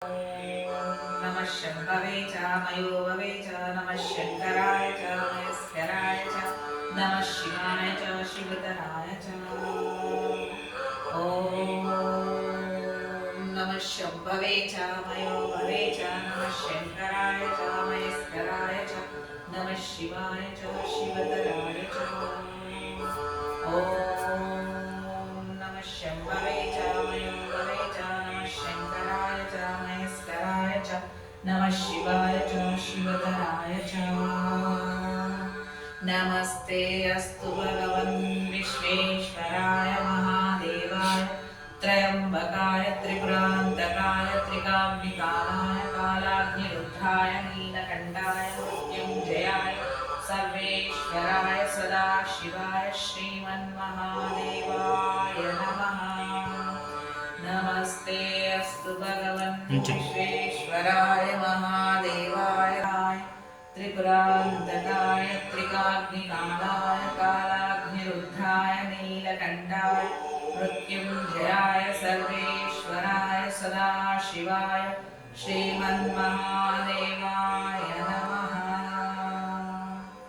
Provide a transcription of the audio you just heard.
नमः शम्भवे च मयोभवे च नमः शङ्कराय च महेश्वराय च नमः शिवाय च शिवतराय च ॐ नमः शम्भवे च मयोभवे च नमः शङ्कराय च महेश्वराय च नमः शिवाय च शिवतराय च ॐ नमः शम्भवे च मयोभवे च नमः शङ्कराय च महेश्वराय च नमः शिवाय च शिवतराय च नमस्ते अस्तु भगवन् विश्वेश्वराय महादेवाय त्र्यम्बकाय त्रिपुरान्तकाय त्रिकाग्निकालाय कालाग्निरुद्राय नीलकण्ठाय मृत्युञ्जयाय सर्वेश्वराय सदाशिवाय श्रीमन्महादेवाय नमः। नमस्ते अस्तु भगवन् विश्वेश्वराय महादेवाय त्रिपुरान्तकाय त्रिकाग्निकालाय कालाग्निरुद्राय नीलकण्ठाय मृत्युञ्जयाय सर्वेश्वराय सदाशिवाय श्रीमन्महादेवाय